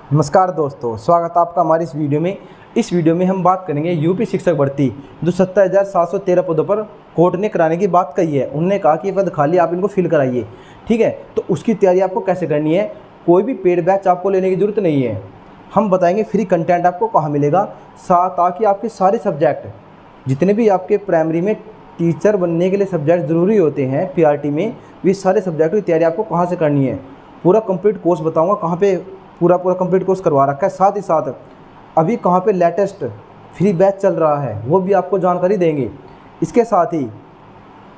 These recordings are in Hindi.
नमस्कार दोस्तों, स्वागत है आपका हमारी इस वीडियो में हम बात करेंगे यूपी शिक्षक भर्ती जो 70,713 पदों पर कोर्ट ने कराने की बात कही है। उन्होंने कहा कि ये पद खाली, आप इनको फिल कराइए। ठीक है, तो उसकी तैयारी आपको कैसे करनी है। कोई भी पेड बैच आपको लेने की ज़रूरत नहीं है। हम बताएंगे फ्री कंटेंट आपको कहाँ मिलेगा, ताकि आपके सारे सब्जेक्ट जितने भी आपके प्राइमरी में टीचर बनने के लिए सब्जेक्ट ज़रूरी होते हैं पीआरटी में, वे सारे सब्जेक्ट की तैयारी आपको कहाँ से करनी है। पूरा कंप्लीट कोर्स बताऊँगा, कहाँ पे पूरा कंप्लीट कोर्स करवा रखा है। साथ ही साथ अभी कहाँ पे लेटेस्ट फ्री बैच चल रहा है वो भी आपको जानकारी देंगे। इसके साथ ही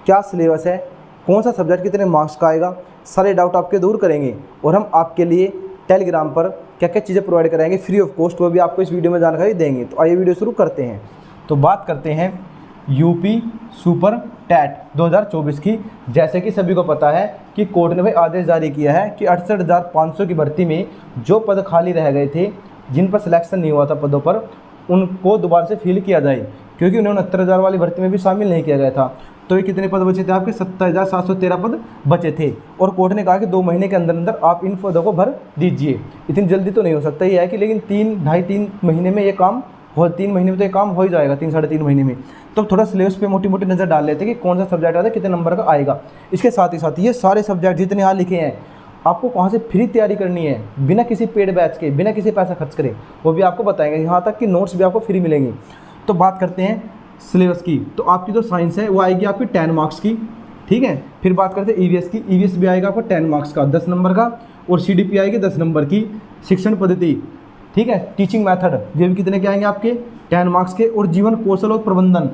क्या सिलेबस है, कौन सा सब्जेक्ट कितने मार्क्स का आएगा, सारे डाउट आपके दूर करेंगे। और हम आपके लिए टेलीग्राम पर क्या क्या चीज़ें प्रोवाइड कराएंगे फ्री ऑफ कॉस्ट, वो भी आपको इस वीडियो में जानकारी देंगे। तो आइए वीडियो शुरू करते हैं। तो बात करते हैं यूपी सुपर टैट 2024 की। जैसे कि सभी को पता है कि कोर्ट ने भाई आदेश जारी किया है कि 68,500 की भर्ती में जो पद खाली रह गए थे, जिन पर सिलेक्शन नहीं हुआ था पदों पर, उनको दोबारा से फिल किया जाए, क्योंकि उन्हें 69,000 वाली भर्ती में भी शामिल नहीं किया गया था। तो ये कितने पद बचे थे आपके? 70,713 पद बचे थे। और कोर्ट ने कहा कि 2 महीने के अंदर अंदर आप इन पदों को भर दीजिए। इतनी जल्दी तो नहीं हो सकता, ये है कि लेकिन 3-3.5 महीने में ये काम हो, 3 महीने में तो ये काम हो ही जाएगा, 3-3.5 महीने में। तो थोड़ा सिलेबस पे मोटी मोटी नज़र डाल लेते हैं कि कौन सा सब्जेक्ट आता है, कितने नंबर का आएगा। इसके साथ ही ये सारे सब्जेक्ट जितने यहाँ लिखे हैं आपको कहाँ से फ्री तैयारी करनी है, बिना किसी पेड बैच के, बिना किसी पैसा खर्च करे, वो भी आपको बताएंगे। यहाँ तक कि नोट्स भी आपको फ्री मिलेंगे। तो बात करते हैं सिलेबस की। तो आपकी जो साइंस है वो आएगी आपकी 10 मार्क्स की। ठीक है, फिर बात करते हैं ईवीएस की। ईवीएस भी आएगा आपको 10 मार्क्स का, 10 नंबर का। और सीडीपी आएगी 10 नंबर की। शिक्षण पद्धति, ठीक है, टीचिंग मेथड, ये भी कितने के आएंगे आपके? 10 मार्क्स के। और जीवन कौशल और प्रबंधन,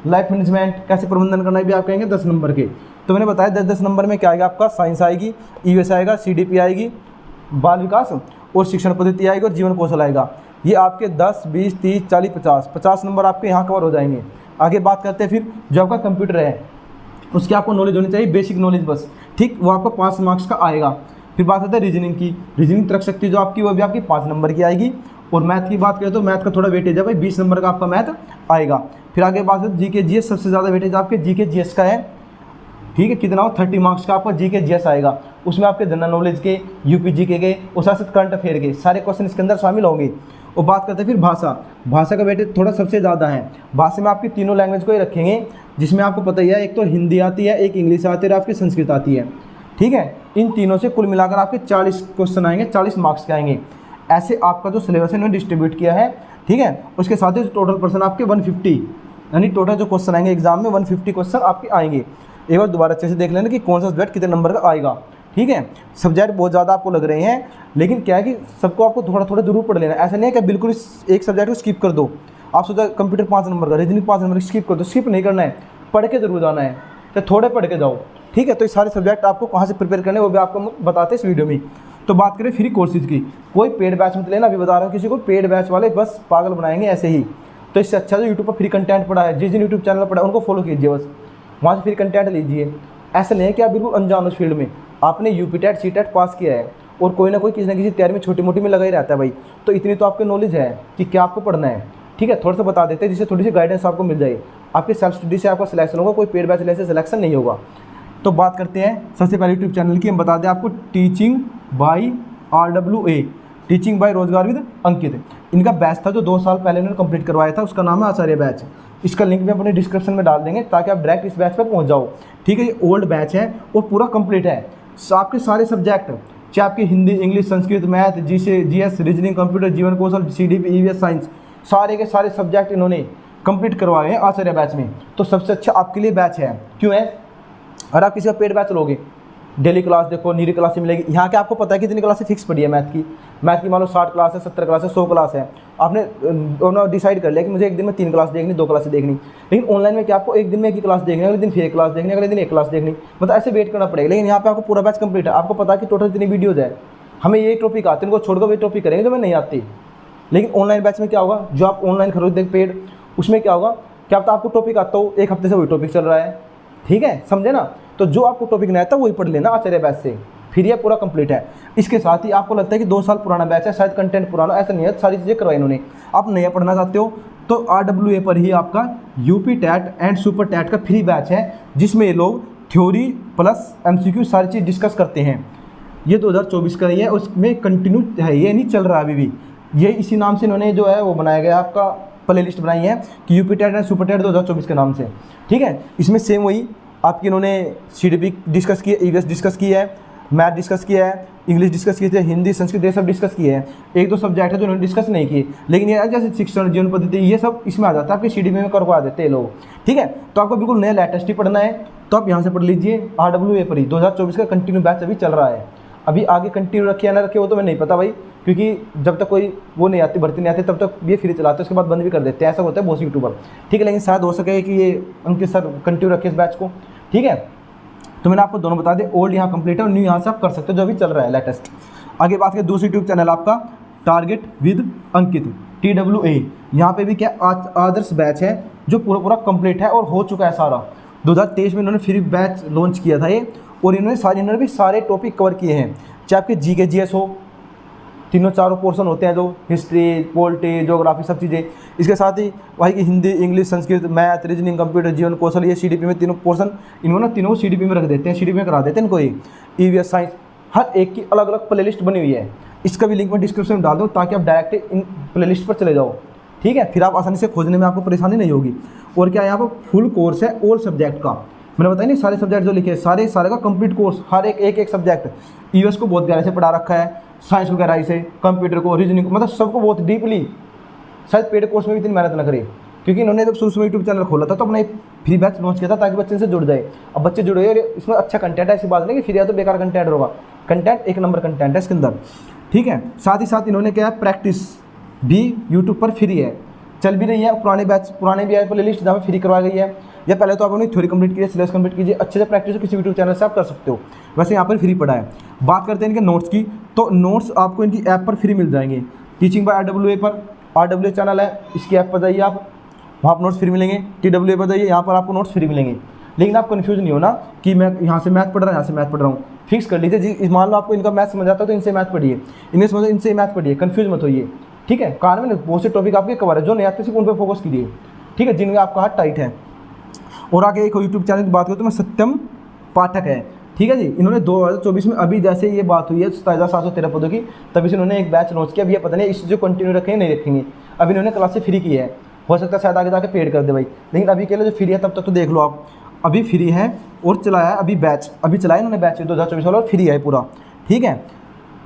लाइफ मैनेजमेंट, कैसे प्रबंधन करना है, भी आप कहेंगे 10 नंबर के। तो मैंने बताया 10-10 नंबर में क्या आएगा आपका? साइंस आएगी, ईवीएस आएगा, सीडीपी आएगी, बाल विकास और शिक्षण पद्धति आएगी, और जीवन कौशल आएगा। ये आपके 10, 20, 30, 40, 50 नंबर आपके यहाँ कवर हो जाएंगे। आगे बात करते हैं फिर जो आपका कंप्यूटर है उसकी आपको नॉलेज होनी चाहिए, बेसिक नॉलेज बस। ठीक, वो आपको 5 मार्क्स का आएगा। फिर बात करते हैं रीजनिंग की। रीजनिंग तर्क शक्ति जो आपकी वो भी आपकी 5 नंबर की आएगी। और मैथ की बात करें तो मैथ का थोड़ा वेटेज है भाई, 20 नंबर का आपका मैथ आएगा। फिर आगे बात करें जीके जीएस, सबसे ज़्यादा वेटेज आपके जीके जीएस का है। ठीक है, कितना हो? 30 मार्क्स का आपका जीके जीएस आएगा। उसमें आपके जनरल नॉलेज के, यूपी जीके के और साथ साथ करंट अफेयर के सारे क्वेश्चन इसके अंदर शामिल होंगे। और बात करते हैं फिर भाषा का वेटेज थोड़ा सबसे ज़्यादा है। भाषा में आपकी तीनों लैंग्वेज को ही रखेंगे, जिसमें आपको पता ही है, एक तो हिंदी आती है, एक इंग्लिश आती है और आपकी संस्कृत आती है। ठीक है, इन तीनों से कुल मिलाकर आपके 40 क्वेश्चन आएंगे, 40 मार्क्स के आएंगे। ऐसे आपका जो सिलेबस है इन्होंने डिस्ट्रीब्यूट किया है। ठीक है, उसके साथ ही टोटल पर्सन आपके 150, यानी टोटल जो क्वेश्चन आएंगे एग्जाम में 150 क्वेश्चन आपके आएंगे। एक बार दोबारा अच्छे से देख लेना कि कौन सा सब्जेक्ट कितने नंबर का आएगा। ठीक है, सब्जेक्ट बहुत ज़्यादा आपको लग रहे हैं, लेकिन क्या है कि सबको आपको थोड़ा थोड़ा जरूर पढ़ लेना। ऐसा नहीं है कि बिल्कुल एक सब्जेक्ट को स्किप कर दो। आप सोचा कंप्यूटर 5 नंबर का, रीजनिंग 5 नंबर स्किप कर दो, स्किप नहीं करना है, पढ़ के जरूर जाना है, तो थोड़े पढ़ के जाओ। ठीक है, तो ये सारे सब्जेक्ट आपको कहाँ से प्रिपेयर करने वो भी आपको बताते हैं इस वीडियो में। तो बात करें फ्री कोर्सेज की, कोई पेड बैच मत लेना। अभी बता रहा हूँ, किसी को पेड बैच वाले बस पागल बनाएंगे ऐसे ही। तो इससे अच्छा जो यूट्यूब पर फ्री कंटेंट पड़ा है, जिस जिन यूट्यूब चैनल पड़ा है उनको फॉलो कीजिए, बस वहाँ से फ्री कंटेंट लीजिए। ऐसा नहीं है कि आप बिल्कुल अनजान उस फील्ड में, आपने UP TET C TET pass किया है और कोई ना कोई किसी न किसी तैयारी में छोटी मोटी में लगा ही रहता है भाई। तो इतनी तो आपको नॉलेज है कि क्या आपको पढ़ना है। ठीक है, थोड़ा सा बता देते हैं जिससे थोड़ी सी गाइडेंस आपको मिल जाए। आपके सेल्फ स्टडी से आपका सिलेक्शन होगा, कोई पेड बैच लेने से सिलेक्शन नहीं होगा। तो बात करते हैं सबसे पहले यूट्यूब चैनल की। हम बता दें आपको, teaching by RWA, teaching bye रोजगार विद अंकित। इनका बैच था जो 2 साल पहले उन्होंने कंप्लीट करवाया था, उसका नाम है आचार्य बैच। इसका लिंक भी अपने डिस्क्रिप्शन में डाल देंगे ताकि आप डायरेक्ट इस बैच पर पहुंच जाओ। ठीक है, ये ओल्ड बैच है और पूरा कंप्लीट है। आपके सारे सब्जेक्ट, चाहे आपकी Hindi, English, Sanskrit, math, GS, reasoning, computer, जीवन कौशल, सीडीपी, ईवीएस, साइंस, सारे के सारे सब्जेक्ट इन्होंने कंप्लीट करवाए हैं आचार्य बैच में। तो सबसे अच्छा आपके लिए बैच है। क्यों है? और आप किसी का पेड बैच लोगे, डेली क्लास देखो, नीरी क्लास मिलेगी। यहाँ के आपको पता है कितनी क्लासें फिक्स पड़ी है मैथ की मान लो 60 क्लास है, 70 क्लास है, 100 क्लास है। आपने दोनों डिसाइड कर लिया कि मुझे एक दिन में 3 क्लास देखनी, 2 क्लासें देखनी। लेकिन ऑनलाइन में क्या आपको एक दिन में एक ही क्लास देखनी, अगले दिन फिर एक क्लास देखनी, अगले दिन एक क्लास देखनी, मतलब ऐसे वेट करना पड़ेगा। लेकिन यहाँ पे आपको पूरा बैच कंप्लीट है। आपको पता है कि टोटल इतनी वीडियोज़ है, हमें ये टॉपिक आते हैं, इनको छोड़कर वे टॉपिक करेंगे जो हमें नहीं आती। लेकिन ऑनलाइन बैच में क्या होगा, जो आप ऑनलाइन खरीदते पेड, उसमें क्या होगा, क्या पता आपको टॉपिक आता हो, एक हफ्ते से वही टॉपिक चल रहा है। ठीक है, समझे ना। तो जो आपको टॉपिक नहीं आता वही पढ़ लेना आचार्य बैच से, फिर ये पूरा कंप्लीट है। इसके साथ ही आपको लगता है कि 2 साल पुराना बैच है, शायद कंटेंट पुराना, ऐसा नहीं है, सारी चीज़ें करवाई इन्होंने। आप नया पढ़ना चाहते हो तो RWA पर ही आपका UP TET and super TET का फ्री बैच है, जिसमें ये लोग थ्योरी प्लस MCQ सारी चीज़ डिस्कस करते हैं। ये 2024 का ही है, उसमें कंटिन्यू है, ये नहीं चल रहा अभी भी। ये इसी नाम से इन्होंने जो है वो बनाया गया आपका प्ले लिस्ट बनाई है कि UP TET and super TET 2024 के नाम से, ठीक है। इसमें सेम वही आपकी इन्होंने CDP डिस्कस की है, EVS डिस्कस किया है, मैथ डिस्कस किया है, इंग्लिश डिस्कस किए थे, हिंदी संस्कृत ये सब डिस्कस किए हैं। एक दो सब्जेक्ट है जो उन्होंने डिस्कस नहीं किए, लेकिन ये जैसे शिक्षण, जीवन पद्धति, ये सब इसमें आ जाता है, आपके CDP में करवा देते हैं लोग, ठीक है। तो आपको बिल्कुल नया लेटेस्ट ही पढ़ना है, तो आप यहाँ से पढ़ लीजिए। RWA पर ही 2024 का कंटिन्यू बैच अभी चल रहा है। अभी आगे कंटिन्यू रखे या ना रखे वो तो मैं नहीं पता भाई, क्योंकि जब तक कोई वो नहीं आती, भर्ती नहीं आती, तब तक ये फ्री चलाते हैं, उसके बाद बंद भी कर देते हैं, ऐसा होता है बहुत यूट्यूबर, ठीक है। लेकिन शायद हो सके कि ये उनके सर कंटिन्यू रखे इस बैच को, ठीक है। तो मैंने आपको दोनों बता दें, ओल्ड यहाँ कंप्लीट है और न्यू यहाँ से आप कर सकते हो, जो अभी चल रहा है लेटेस्ट। आगे बात करें दूसरी यूट्यूब चैनल आपका टारगेट विद अंकित, TWA। यहाँ पे भी क्या आदर्श बैच है जो पूरा कंप्लीट है और हो चुका है सारा। 2023 में इन्होंने फ्री बैच लॉन्च किया था ये, और इन्होंने भी सारे टॉपिक कवर किए हैं, चाहे आपके GK GS हो, तीनों चारों पोर्शन होते हैं जो हिस्ट्री, पॉलिटी, ज्योग्राफी, सब चीज़ें। इसके साथ ही वही की Hindi, English, Sanskrit, math, reasoning, computer, जीवन कौशल, ये CDP में तीनों पोर्शन इन्होंने तीनों को CDP में रख देते हैं, CDP में करा देते हैं इनको। ये EVS साइंस, हर एक की अलग अलग प्ले लिस्ट बनी हुई है। इसका भी लिंक मैं डिस्क्रिप्शन में डाल दूँ ताकि आप डायरेक्ट इन प्ले लिस्ट पर चले जाओ, ठीक है। फिर आप आसानी से खोजने में आपको परेशानी नहीं होगी। और क्या यहाँ पर फुल कोर्स है ऑल सब्जेक्ट का, मैंने बताया नहीं, सारे सब्जेक्ट जो लिखे हैं सारे का कंप्लीट कोर्स, हर एक सब्जेक्ट। EVS को बहुत गहराई से पढ़ा रखा है, साइंस को गहराई से, कंप्यूटर को, रीजनिंग को, मतलब सबको बहुत डीपली। शायद पेड कोर्स में भी इतनी मेहनत न करे, क्योंकि इन्होंने जब शुरू में यूट्यूब चैनल खोला था तो अपना एक फ्री बैच लॉन्च किया था ताकि बच्चे से जुड़ जाए। अब बच्चे जुड़े और इसमें अच्छा कंटेंट है, ऐसी बात नहीं कि फ्री है तो बेकार कंटेंट होगा, कंटेंट एक नंबर कंटेंट है इसके अंदर, ठीक है। साथ ही साथ इन्होंने क्या है, प्रैक्टिस भी यूट्यूब पर फ्री है, चल भी रही है। पुराने बैच, पुराने भी है प्ले लिस्ट जहाँ पर फ्री करवाई गई है, या पहले तो आप अपनी थ्योरी कंप्लीट कीजिए, सिलेबस कंप्लीट कीजिए, अच्छे से प्रैक्टिस किसी यूट्यूब चैनल से आप कर सकते हो। वैसे यहाँ पर फ्री पड़ा है। बात करते हैं इनके नोट्स की, तो नोट्स आपको इनकी ऐप पर फ्री मिल जाएंगे। टीचिंग बाय RWA पर, RWA चैनल है, इसकी ऐप पर जाइए आप, वहाँ पर नोट्स फ्री मिलेंगे। TWA पर जाइए, यहाँ पर आपको नोट्स फ्री मिलेंगे। लेकिन आप कन्फ्यूज नहीं हो ना कि मैं यहाँ से मैथ पढ़ रहा हूँ, यहाँ से मैथ पढ़ रहा हूँ, फिक्स कर लीजिए जी। मान लो आपको इनका मैथ समझ आता है तो इनसे मैथ पढ़िए, इन्हें समझो इनसे मैथ पढ़िए, कन्फ्यूज मत होइए, ठीक है। कारण में बहुत से टॉपिक आपके कवर है, जो नहीं आते सिर्फ उन पर फोकस कीजिए, ठीक है, जिनमें आपका हाथ टाइट है। और आगे एक यूट्यूब चैनल की बात करूँ तो मैं सत्यम पाठक है, ठीक है जी। इन्होंने 2024 में अभी जैसे ये बात हुई है 27,713 पदों की, तभी से इन्होंने एक बैच लॉन्च किया। अभी ये पता नहीं इस जो कंटिन्यू रखेंगे नहीं रखेंगे, अभी इन्होंने क्लासेस फ्री की है, हो सकता है शायद आगे जाके पेड कर दे भाई, लेकिन अभी के लिए जो फ्री है तब तक तो देख लो आप, अभी फ्री है। और चलाया है अभी बैच, अभी चलाया इन्होंने बैच 2024 वाला, और फ्री है पूरा, ठीक है।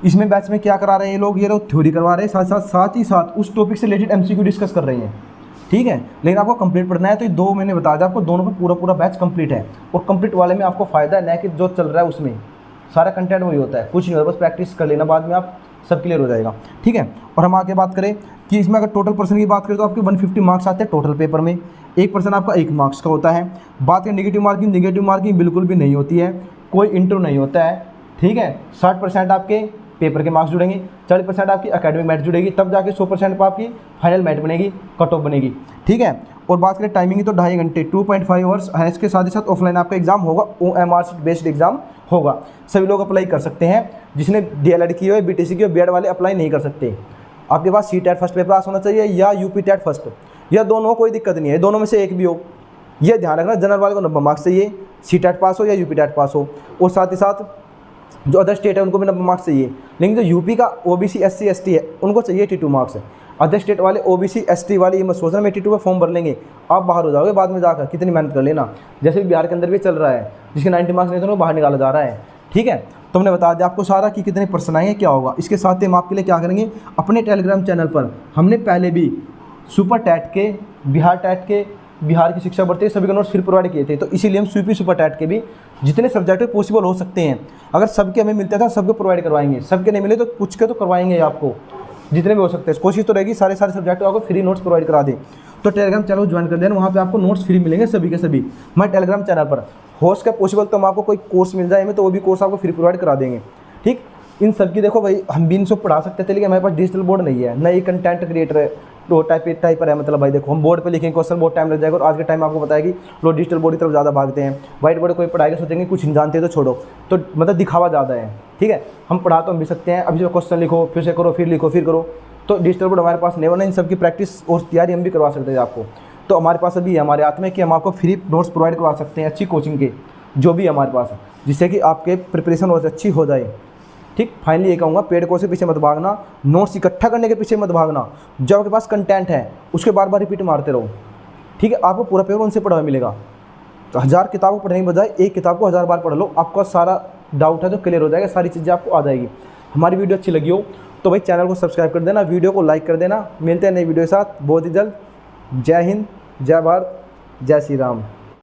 इसमें बैच में क्या करा रहे हैं ये लोग थ्योरी करवा रहे हैं, साथ ही साथ उस टॉपिक से रिलेटेड MCQ डिस्कस कर रहे हैं, ठीक है। लेकिन आपको कंप्लीट पढ़ना है तो ये 2 महीने बता दें आपको, दोनों पे पूरा बैच कंप्लीट है। और कंप्लीट वाले में आपको फ़ायदा है, न कि जो चल रहा है उसमें सारा कंटेंट वही होता है, कुछ नहीं होता, बस प्रैक्टिस कर लेना, बाद में आप सब क्लियर हो जाएगा, ठीक है। और हम आगे बात करें कि इसमें अगर टोटल पर्सन की बात करें तो आपके 150 मार्क्स आते हैं टोटल पेपर में, 1% आपका 1 मार्क्स का होता है। बात करें नेगेटिव मार्किंग बिल्कुल भी नहीं होती है, कोई इंटरव्यू नहीं होता है, ठीक है। 60% आपके पेपर के मार्क्स जुड़ेंगे, 40% आपकी एकेडमिक मेरिट जुड़ेगी, तब जाके 100% पर आपकी फाइनल मेरिट बनेगी, कट ऑफ बनेगी, ठीक है। और बात करें टाइमिंग की तो 2.5 घंटे 2.5 आवर्स है। इसके साथ ही साथ ऑफलाइन आपका एग्जाम होगा, OMR बेस्ड एग्जाम होगा। सभी लोग अप्लाई कर सकते हैं, जिसने DLED की हो, BTC की हो, BEd वाले अप्लाई नहीं कर सकते। आपके पास CTET फर्स्ट पेपर पास होना चाहिए या UP टेट फर्स्ट, या दोनों, कोई दिक्कत नहीं है, दोनों में से एक भी हो। यह ध्यान रखना, जनरल वाले को 90 मार्क्स चाहिए, CTET पास हो या UP टेट पास हो। और साथ ही साथ जो अदर स्टेट है उनको भी 90 मार्क्स चाहिए, लेकिन जो यूपी का OBC SC ST है उनको चाहिए 82 मार्क्स है। अदर स्टेट वाले OBC ST वाले ये मत सोचना मैं 82 में फॉर्म भर लेंगे, आप बाहर हो जाओगे बाद में जाकर, कितनी मेहनत कर लेना। जैसे बिहार के अंदर भी चल रहा है, जिसके 90 मार्क्स नहीं तो उनको बाहर निकाला जा रहा है, ठीक है। तो हमने बता दिया आपको सारा कि कितने पर्सन आएंगे, क्या होगा। इसके साथ ही हम आपके लिए क्या करेंगे, अपने टेलीग्राम चैनल पर हमने पहले भी सुपर टैट के, बिहार टैट के, बिहार की शिक्षा बढ़ती है, सभी के नोट्स फिर प्रोवाइड किए थे। तो इसीलिए हम CP सुपर टैट के भी जितने सब्जेक्ट पॉसिबल हो सकते हैं, अगर सबके हमें मिलते हैं तो सबको प्रोवाइड करवाएंगे, सबके नहीं मिले तो कुछ के तो करवाएंगे आपको, जितने भी हो सकते हैं। कोशिश तो रहेगी सारे सब्जेक्ट आपको फ्री नोट्स प्रोवाइड करा दें। तो टेलीग्राम चैनल ज्वाइन कर देना, वहाँ पे आपको नोट्स फ्री मिलेंगे सभी के सभी, हमारे टेलीग्राम चैनल पर। हो सके पॉसिबल तो हम आपको कोई कोर्स मिल जाए हमें, तो वो भी कोर्स आपको फ्री प्रोवाइड करा देंगे, ठीक। इन सब की देखो भाई, हम भी इनको पढ़ा सकते थे, लेकिन हमारे पास डिजिटल बोर्ड नहीं है, नई कंटेंट क्रिएटर है, तो टाइपर है, मतलब भाई देखो हम बोर्ड पे लिखेंगे क्वेश्चन बहुत टाइम लग जाएगा। और आज के टाइम आपको पता है कि लोग डिजिटल बोर्ड की तरफ ज़्यादा भागते हैं, व्हाइट बोर्ड कोई पढ़ाएगा सोचेंगे कुछ नहीं जानते तो छोड़ो, तो मतलब दिखावा ज़्यादा है, ठीक है। हम पढ़ा तो हम भी सकते हैं, अभी जो क्वेश्चन लिखो फिर से करो, फिर लिखो फिर करो, तो डिजिटल बोर्ड हमारे पास नहीं बना। इन सब की प्रैक्टिस और तैयारी हम भी करवा सकते हैं आपको। तो हमारे पास अभी हमारे हाथ में कि हम आपको फ्री नोट्स प्रोवाइड करवा सकते हैं, अच्छी कोचिंग के जो भी हमारे पास है, जिससे कि आपके प्रिपरेशन और अच्छी हो जाए, ठीक, फाइनली ये कहूँगा, पेड कोर्स के पीछे मत भागना, नोट्स इकट्ठा करने के पीछे मत भागना, जो आपके पास कंटेंट है उसके बार बार रिपीट मारते रहो। ठीक है, आपको पूरा पेपर उनसे पढ़ा हुआ मिलेगा। तो 1000 किताबों को पढ़ने के बजाय एक किताब को 1000 बार पढ़ लो, आपका सारा डाउट है जो क्लियर हो जाएगा, सारी चीज़ें आपको आ जाएगी। हमारी वीडियो अच्छी लगी हो तो भाई चैनल को सब्सक्राइब कर देना, वीडियो को लाइक कर देना। मिलते हैं नई वीडियो के साथ बहुत ही जल्द। जय हिंद, जय भारत, जय श्री राम।